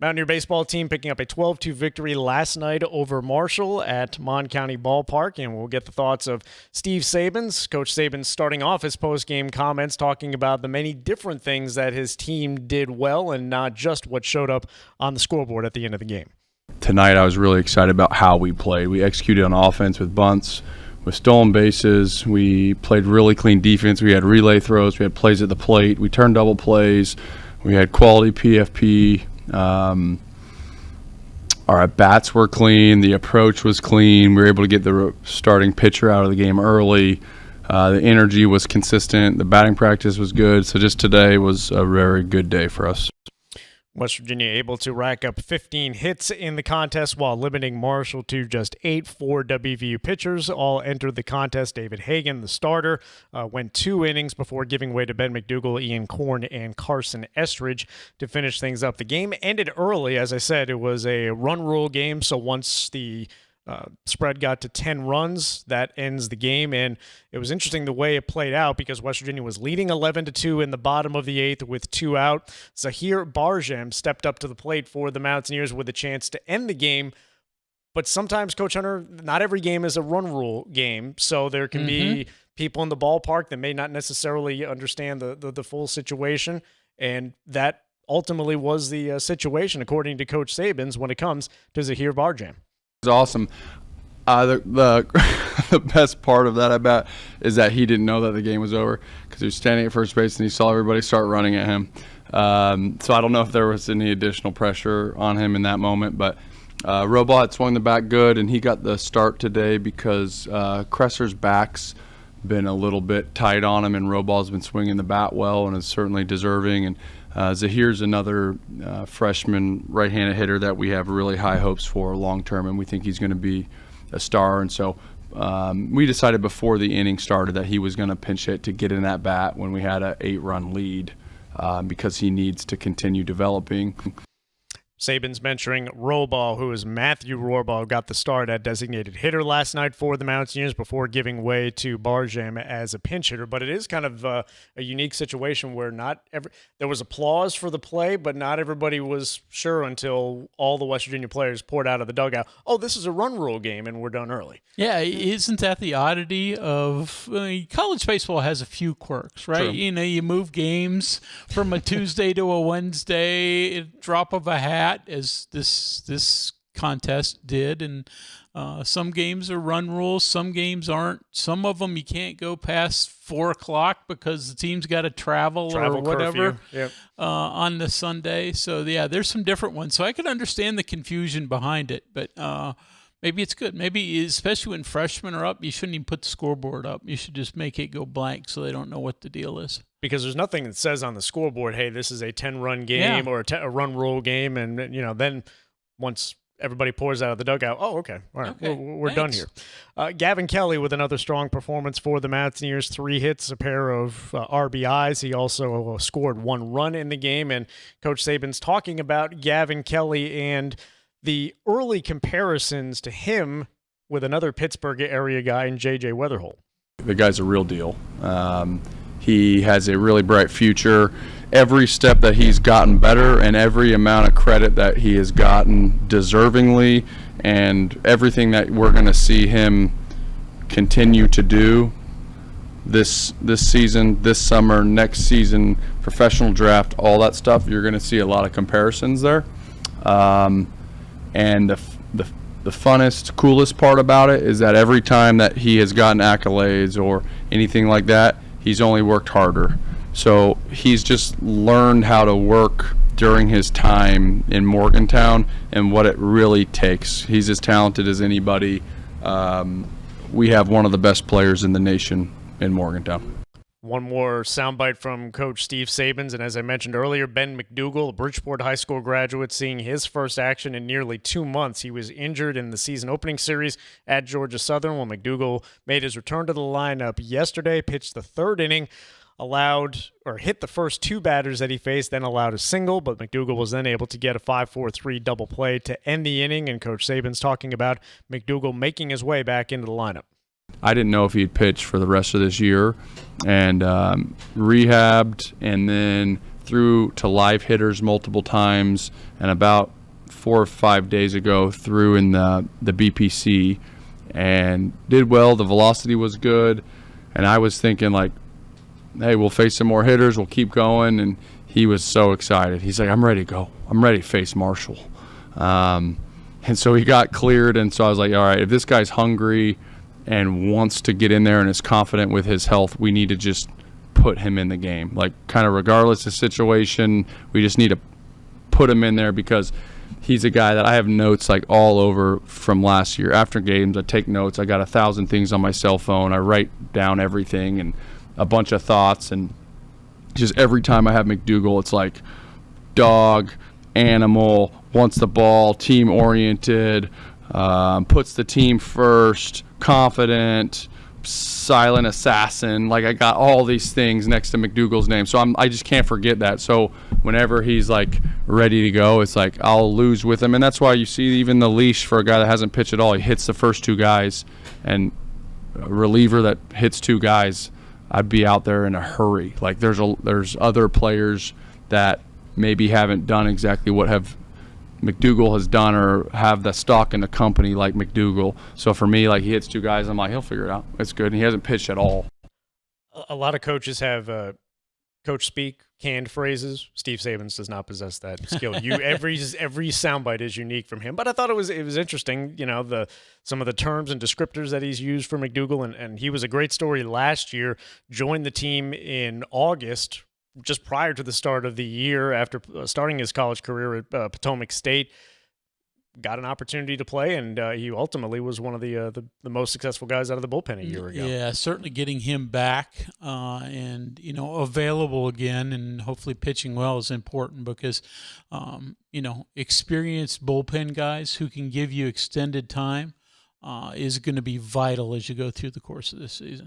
Mountaineer baseball team picking up a 12-2 victory last night over Marshall at Mon County Ballpark, and we'll get the thoughts of Steve Sabins. Coach Sabins starting off his post-game comments talking about the many different things that his team did well and not just what showed up on the scoreboard at the end of the game. Tonight I was really excited about how we played. We executed on offense with bunts, with stolen bases. We played really clean defense. We had relay throws. We had plays at the plate. We turned double plays. We had quality PFP. Our at-bats were clean. The approach was clean. We were able to get the starting pitcher out of the game early. The energy was consistent. The batting practice was good. So just today was a very good day for us. West Virginia able to rack up 15 hits in the contest while limiting Marshall to just 8. 4 WVU pitchers all entered the contest. David Hagan, the starter, went 2 innings before giving way to Ben McDougall, Ian Korn, and Carson Estridge to finish things up. The game ended early. As I said, it was a run rule game, so once the spread got to 10 runs, that ends the game. And it was interesting the way it played out because West Virginia was leading 11-2 in the bottom of the 8th with 2 out. Zahir Barjem stepped up to the plate for the Mountaineers with a chance to end the game. But sometimes, Coach Hunter, not every game is a run rule game. So there can be people in the ballpark that may not necessarily understand the full situation. And that ultimately was the situation, according to Coach Sabins, when it comes to Zahir Barjem. Awesome. The best part of that, I bet, is that he didn't know that the game was over because he was standing at first base and he saw everybody start running at him. So I don't know if there was any additional pressure on him in that moment, but Robal had swung the bat good, and he got the start today because Cresser's back's been a little bit tight on him, and Robal's been swinging the bat well and is certainly deserving. And Zahir's another freshman right-handed hitter that we have really high hopes for long-term, and we think he's going to be a star. And so we decided before the inning started that he was going to pinch hit to get in that bat when we had an 8-run lead because he needs to continue developing. Sabins mentioning Rohrbaugh, who is Matthew Rohrbaugh, got the start at designated hitter last night for the Mountaineers before giving way to Barjem as a pinch hitter. But it is kind of a unique situation where there was applause for the play, but not everybody was sure until all the West Virginia players poured out of the dugout. Oh, this is a run rule game, and we're done early. Yeah, isn't that the oddity of college baseball has a few quirks, right? True. You move games from a Tuesday to a Wednesday, a drop of a hat, as this contest did, and some games are run rules, some games aren't. Some of them you can't go past 4 o'clock because the team's got to travel or whatever. Yep. On the Sunday. So yeah, there's some different ones. So I could understand the confusion behind it, but maybe it's good. Maybe especially when freshmen are up, you shouldn't even put the scoreboard up. You should just make it go blank so they don't know what the deal is. Because there's nothing that says on the scoreboard, hey, this is a 10-run game or a run rule game. And, then once everybody pours out of the dugout, oh, okay, all right, we're done here. Gavin Kelly with another strong performance for the Mountaineers, 3 hits, a pair of RBIs. He also scored 1 run in the game. And Coach Sabins talking about Gavin Kelly and the early comparisons to him with another Pittsburgh area guy in J.J. Weatherholt. The guy's a real deal. He has a really bright future. Every step that he's gotten better and every amount of credit that he has gotten deservingly, and everything that we're going to see him continue to do this season, this summer, next season, professional draft, all that stuff, you're going to see a lot of comparisons there. And the funnest, coolest part about it is that every time that he has gotten accolades or anything like that, he's only worked harder. So he's just learned how to work during his time in Morgantown and what it really takes. He's as talented as anybody. We have one of the best players in the nation in Morgantown. One more soundbite from Coach Steve Sabins, and as I mentioned earlier, Ben McDougall, a Bridgeport High School graduate, seeing his first action in nearly 2 months. He was injured in the season opening series at Georgia Southern when McDougall made his return to the lineup yesterday, pitched the 3rd inning, hit the first 2 batters that he faced, then allowed a single, but McDougall was then able to get a 5-4-3 double play to end the inning, and Coach Sabins talking about McDougall making his way back into the lineup. I didn't know if he'd pitch for the rest of this year, and rehabbed and then threw to live hitters multiple times, and about 4 or 5 days ago threw in the BPC and did well. The velocity was good, and I was thinking like, hey, we'll face some more hitters, we'll keep going. And he was so excited. He's like, I'm ready to go. I'm ready to face Marshall. And so he got cleared, and so I was like, all right, if this guy's hungry and wants to get in there and is confident with his health, we need to just put him in the game. Like, kind of regardless of situation, we just need to put him in there, because he's a guy that I have notes like all over from last year. After games, I take notes. I got 1,000 things on my cell phone. I write down everything and a bunch of thoughts, and just every time I have McDougal, it's like dog, animal, wants the ball, team oriented, puts the team first, confident, silent assassin. Like, I got all these things next to McDougal's name, so I just can't forget that. So whenever he's like ready to go, it's like I'll lose with him. And that's why you see even the leash for a guy that hasn't pitched at all, he hits the first 2 guys, and a reliever that hits 2 guys, I'd be out there in a hurry. Like, there's other players that maybe haven't done exactly what McDougal has done, or have the stock in the company like McDougal. So for me, like, he hits 2 guys, I'm like, he'll figure it out. It's good. And he hasn't pitched at all. A lot of coaches have coach speak, canned phrases. Steve Sabins does not possess that skill. Every soundbite is unique from him. But I thought it was interesting, you know, some of the terms and descriptors that he's used for McDougal, and he was a great story last year. Joined the team in August, just prior to the start of the year, after starting his college career at Potomac State. Got an opportunity to play, and he ultimately was one of the most successful guys out of the bullpen a year ago. Yeah, certainly getting him back and, you know, available again, and hopefully pitching well is important, because, you know, experienced bullpen guys who can give you extended time is going to be vital as you go through the course of this season.